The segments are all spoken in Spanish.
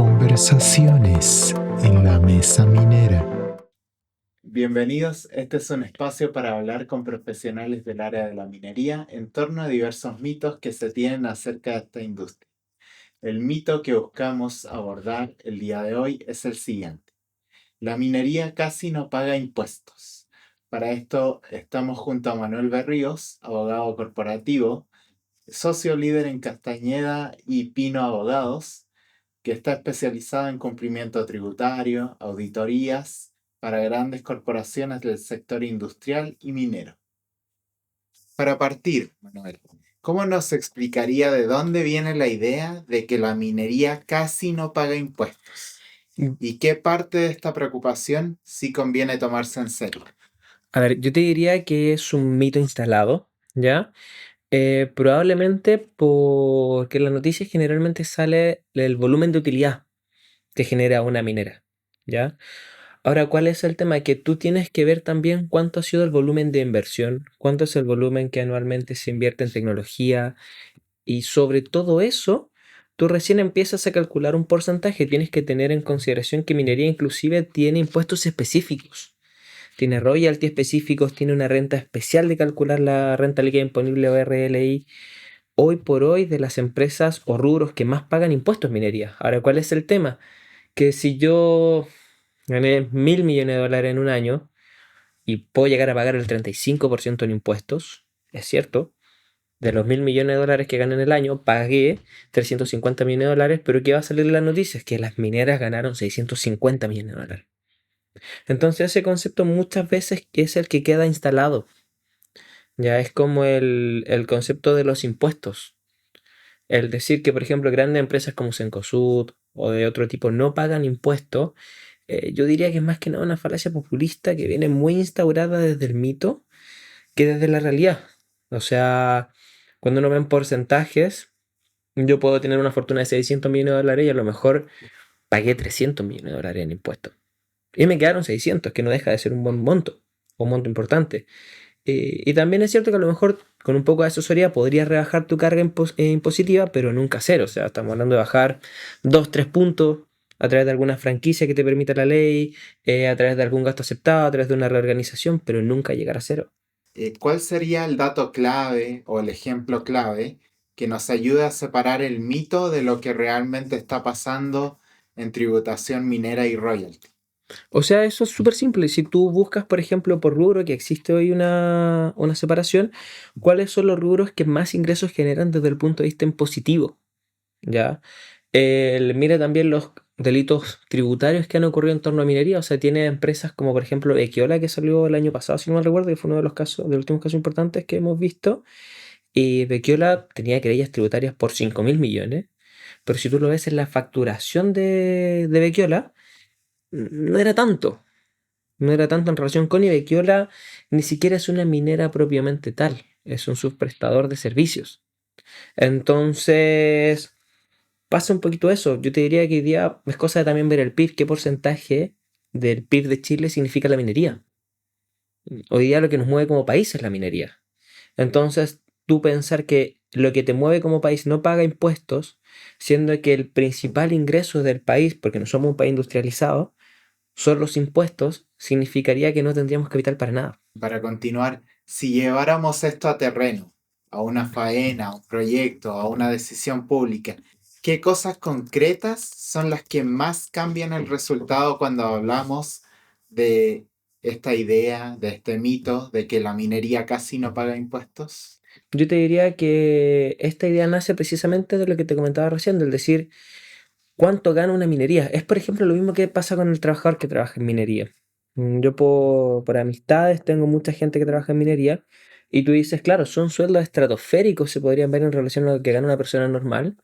Conversaciones en la mesa minera. Bienvenidos, este es un espacio para hablar con profesionales del área de la minería en torno a diversos mitos que se tienen acerca de esta industria. El mito que buscamos abordar el día de hoy es el siguiente. La minería casi no paga impuestos. Para esto estamos junto a Manuel Berríos, abogado corporativo, socio líder en Castañeda y Pino Abogados, que está especializado en cumplimiento tributario, auditorías para grandes corporaciones del sector industrial y minero. Para partir, Manuel, ¿cómo nos explicaría de dónde viene la idea de que la minería casi no paga impuestos? ¿Y qué parte de esta preocupación sí conviene tomarse en serio? A ver, yo te diría que es un mito instalado, ¿ya? Probablemente porque en las noticias generalmente sale el volumen de utilidad que genera una minera, ¿ya? Ahora, ¿cuál es el tema? Que tú tienes que ver también cuánto ha sido el volumen de inversión, cuánto es el volumen que anualmente se invierte en tecnología y sobre todo eso, tú recién empiezas a calcular un porcentaje. Tienes que tener en consideración que minería inclusive tiene impuestos específicos. Tiene royalty específicos, tiene una renta especial de calcular la renta líquida imponible o RLI. Hoy por hoy, de las empresas o rubros que más pagan impuestos en minería. Ahora, ¿cuál es el tema? Que si yo gané 1.000 millones de dólares en un año y puedo llegar a pagar el 35% en impuestos, es cierto, de los 1.000 millones de dólares que gané en el año, pagué 350 millones de dólares, pero ¿qué va a salir en las noticias? Que las mineras ganaron 650 millones de dólares. Entonces ese concepto muchas veces es el que queda instalado. Ya es como el concepto de los impuestos. El decir que, por ejemplo, grandes empresas como Cencosud o de otro tipo no pagan impuestos, yo diría que es más que nada una falacia populista que viene muy instaurada desde el mito que desde la realidad. O sea, cuando uno ve en porcentajes, yo puedo tener una fortuna de 600 millones de dólares y a lo mejor pagué 300 millones de dólares en impuestos. Y me quedaron 600, que no deja de ser un buen monto, un monto importante. Y también es cierto que a lo mejor con un poco de asesoría podrías rebajar tu carga impositiva, pero nunca cero. O sea, estamos hablando de bajar 2, 3 puntos a través de alguna franquicia que te permita la ley, a través de algún gasto aceptado, a través de una reorganización, pero nunca llegar a cero. ¿Cuál sería el dato clave o el ejemplo clave que nos ayude a separar el mito de lo que realmente está pasando en tributación minera y royalty? O sea, eso es súper simple. Si tú buscas, por ejemplo, por rubro, que existe hoy una separación, ¿cuáles son los rubros que más ingresos generan desde el punto de vista impositivo? ¿Ya? Mira también los delitos tributarios que han ocurrido en torno a minería. O sea, tiene empresas como por ejemplo Equiola, que salió el año pasado, si no me recuerdo, que fue uno de los casos, de los últimos casos importantes que hemos visto. Y Equiola tenía querellas tributarias por 5.000 millones. Pero si tú lo ves en la facturación de Becchiola, no era tanto. No era tanto en relación con Becchiola, ni siquiera es una minera propiamente tal. Es un subprestador de servicios. Entonces, pasa un poquito eso. Yo te diría que hoy día es cosa de también ver el PIB, qué porcentaje del PIB de Chile significa la minería. Hoy día lo que nos mueve como país es la minería. Entonces, tú pensar que lo que te mueve como país no paga impuestos, siendo que el principal ingreso del país, porque no somos un país industrializado, son los impuestos, significaría que no tendríamos capital para nada. Para continuar, si lleváramos esto a terreno, a una faena, a un proyecto, a una decisión pública, ¿qué cosas concretas son las que más cambian el resultado cuando hablamos de esta idea, de este mito de que la minería casi no paga impuestos? Yo te diría que esta idea nace precisamente de lo que te comentaba recién, del decir cuánto gana una minería. Es, por ejemplo, lo mismo que pasa con el trabajador que trabaja en minería. Yo por amistades tengo mucha gente que trabaja en minería y tú dices, claro, son sueldos estratosféricos, se podrían ver en relación a lo que gana una persona normal,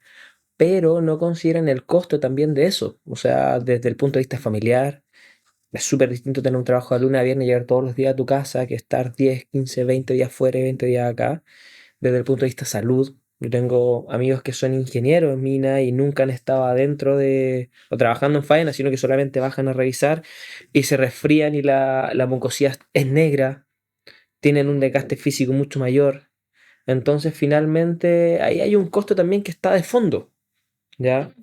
pero no consideran el costo también de eso. O sea, desde el punto de vista familiar, es súper distinto tener un trabajo de lunes a viernes y llegar todos los días a tu casa que estar 10, 15, 20 días fuera y 20 días acá. Desde el punto de vista salud, yo tengo amigos que son ingenieros en mina y nunca han estado adentro de o trabajando en faena, sino que solamente bajan a revisar y se resfrían y la mucosidad es negra, tienen un desgaste físico mucho mayor. Entonces, finalmente, ahí hay un costo también que está de fondo, ¿ya?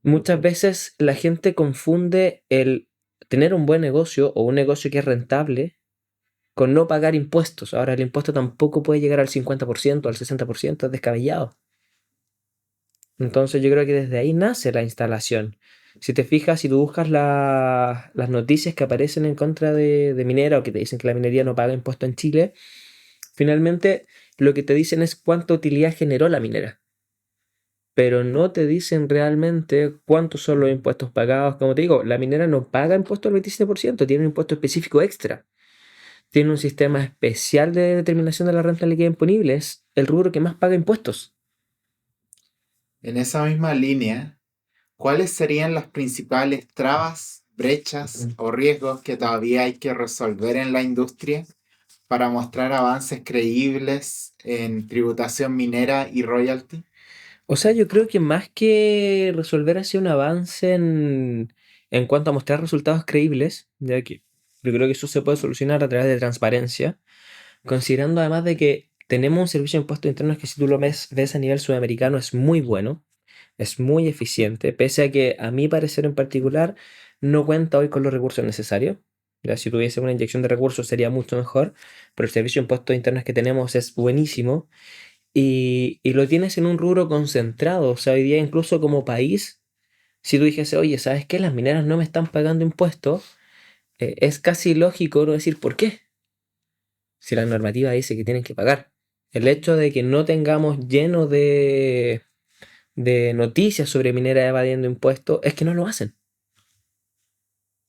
muchas veces la gente confunde el tener un buen negocio o un negocio que es rentable con no pagar impuestos. Ahora el impuesto tampoco puede llegar al 50%, al 60%, es descabellado. Entonces yo creo que desde ahí nace la instalación. Si te fijas, si tú buscas las noticias que aparecen en contra de minera o que te dicen que la minería no paga impuesto en Chile, finalmente lo que te dicen es cuánta utilidad generó la minera. Pero no te dicen realmente cuántos son los impuestos pagados. Como te digo, la minera no paga impuesto al 27%, tiene un impuesto específico extra. Tiene un sistema especial de determinación de la renta líquida imponible. Es el rubro que más paga impuestos. En esa misma línea, ¿cuáles serían las principales trabas, brechas o riesgos que todavía hay que resolver en la industria para mostrar avances creíbles en tributación minera y royalty? O sea, yo creo que más que resolver así un avance en cuanto a mostrar resultados creíbles, ya que yo creo que eso se puede solucionar a través de transparencia, considerando además de que tenemos un servicio de impuestos internos que si tú lo ves a nivel sudamericano es muy bueno, es muy eficiente, pese a que a mi parecer en particular no cuenta hoy con los recursos necesarios. Ya, si tuviese una inyección de recursos sería mucho mejor, pero el servicio de impuestos internos que tenemos es buenísimo y lo tienes en un rubro concentrado. O sea, hoy día incluso como país, si tú dijese, oye, ¿sabes qué? Las mineras no me están pagando impuestos, es casi lógico no decir por qué, si la normativa dice que tienen que pagar. El hecho de que no tengamos lleno de noticias sobre mineras evadiendo impuestos es que no lo hacen.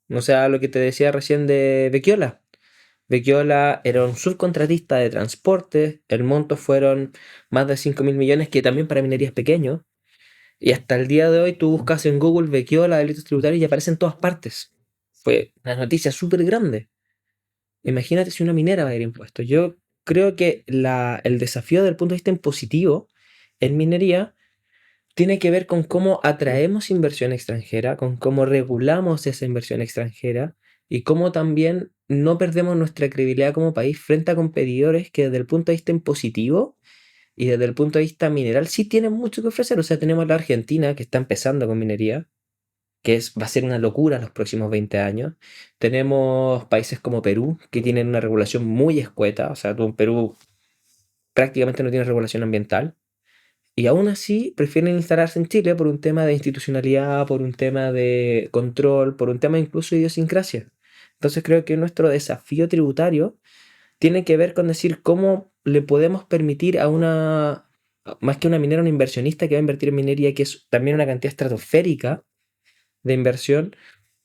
O sea, lo que te decía recién de Vecchiola. Vecchiola era un subcontratista de transporte, el monto fueron más de 5.000 millones, que también para minería es pequeño. Y hasta el día de hoy tú buscas en Google Vecchiola delitos tributarios y aparece en todas partes. Fue una noticia súper grande. Imagínate si una minera va a ir impuestos. Yo creo que el desafío desde el punto de vista impositivo en minería tiene que ver con cómo atraemos inversión extranjera, con cómo regulamos esa inversión extranjera y cómo también no perdemos nuestra credibilidad como país frente a competidores que desde el punto de vista impositivo y desde el punto de vista mineral sí tienen mucho que ofrecer. O sea, tenemos la Argentina que está empezando con minería, va a ser una locura los próximos 20 años. Tenemos países como Perú que tienen una regulación muy escueta. O sea, tú en Perú prácticamente no tienes regulación ambiental. Y aún así prefieren instalarse en Chile por un tema de institucionalidad, por un tema de control, por un tema incluso de idiosincrasia. Entonces creo que nuestro desafío tributario tiene que ver con decir cómo le podemos permitir más que una minera, un inversionista que va a invertir en minería, que es también una cantidad estratosférica de inversión,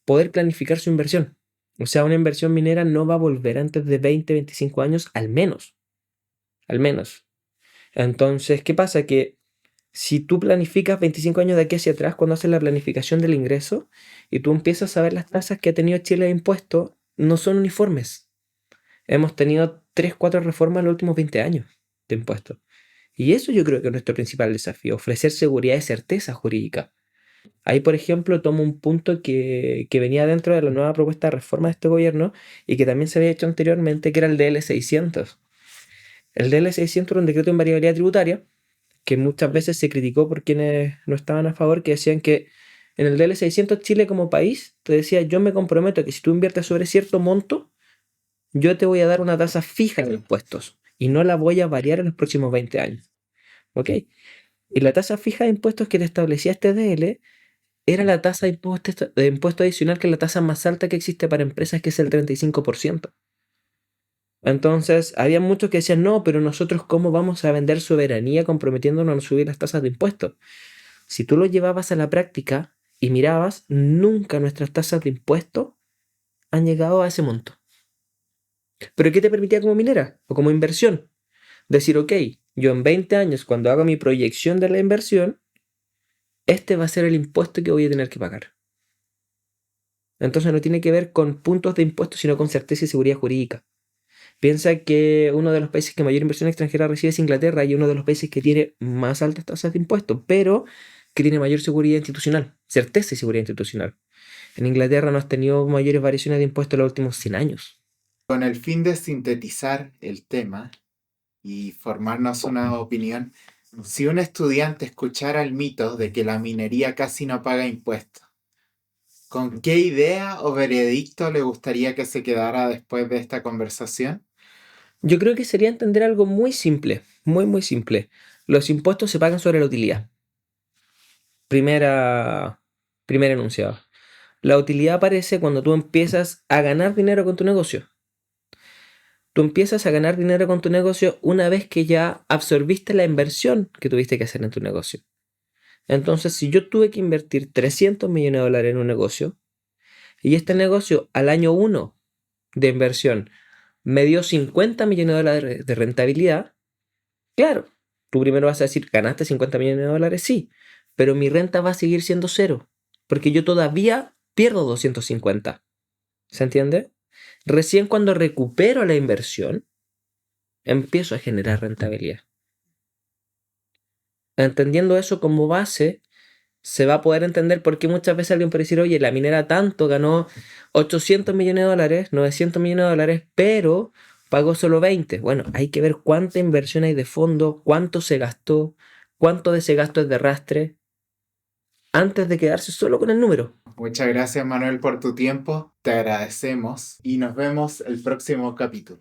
poder planificar su inversión. O sea, una inversión minera no va a volver antes de 20, 25 años al menos. Al menos. Entonces, ¿qué pasa? Que si tú planificas 25 años de aquí hacia atrás, cuando haces la planificación del ingreso, y tú empiezas a ver las tasas que ha tenido Chile de impuestos, no son uniformes. Hemos tenido 3 4 reformas en los últimos 20 años de impuestos. Y eso yo creo que es nuestro principal desafío, ofrecer seguridad y certeza jurídica. Ahí, por ejemplo, tomo un punto que venía dentro de la nueva propuesta de reforma de este gobierno y que también se había hecho anteriormente, que era el DL600. El DL600 era un decreto en variabilidad tributaria que muchas veces se criticó por quienes no estaban a favor, que decían que en el DL600 Chile como país te decía, yo me comprometo que si tú inviertes sobre cierto monto, yo te voy a dar una tasa fija de impuestos y no la voy a variar en los próximos 20 años. ¿Ok? Y la tasa fija de impuestos que te establecía este DL era la tasa de impuesto adicional, que es la tasa más alta que existe para empresas, que es el 35%. Entonces, había muchos que decían, no, pero nosotros cómo vamos a vender soberanía comprometiéndonos a no subir las tasas de impuestos. Si tú lo llevabas a la práctica y mirabas, nunca nuestras tasas de impuestos han llegado a ese monto. ¿Pero qué te permitía como minera o como inversión? Decir, ok, yo en 20 años, cuando haga mi proyección de la inversión, este va a ser el impuesto que voy a tener que pagar. Entonces no tiene que ver con puntos de impuestos, sino con certeza y seguridad jurídica. Piensa que uno de los países que mayor inversión extranjera recibe es Inglaterra y uno de los países que tiene más altas tasas de impuestos, pero que tiene mayor seguridad institucional, certeza y seguridad institucional. En Inglaterra no has tenido mayores variaciones de impuestos en los últimos 100 años. Con el fin de sintetizar el tema y formarnos una opinión, Si un estudiante escuchara el mito de que la minería casi no paga impuestos, ¿con qué idea o veredicto le gustaría que se quedara después de esta conversación? Yo creo que sería entender algo muy simple, muy, muy simple. Los impuestos se pagan sobre la utilidad. Primera, primer enunciado. La utilidad aparece cuando tú empiezas a ganar dinero con tu negocio. Tú empiezas a ganar dinero con tu negocio una vez que ya absorbiste la inversión que tuviste que hacer en tu negocio. Entonces, si yo tuve que invertir 300 millones de dólares en un negocio y este negocio al año 1 de inversión me dio 50 millones de dólares de rentabilidad, claro, tú primero vas a decir, ¿ganaste 50 millones de dólares? Sí, pero mi renta va a seguir siendo cero, porque yo todavía pierdo 250. ¿Se entiende? Recién cuando recupero la inversión, empiezo a generar rentabilidad. Entendiendo eso como base, se va a poder entender por qué muchas veces alguien puede decir, oye, la minera tanto ganó 800 millones de dólares, 900 millones de dólares, pero pagó solo 20. Bueno, hay que ver cuánta inversión hay de fondo, cuánto se gastó, cuánto de ese gasto es de arrastre, antes de quedarse solo con el número. Muchas gracias, Manuel, por tu tiempo. Te agradecemos y nos vemos el próximo capítulo.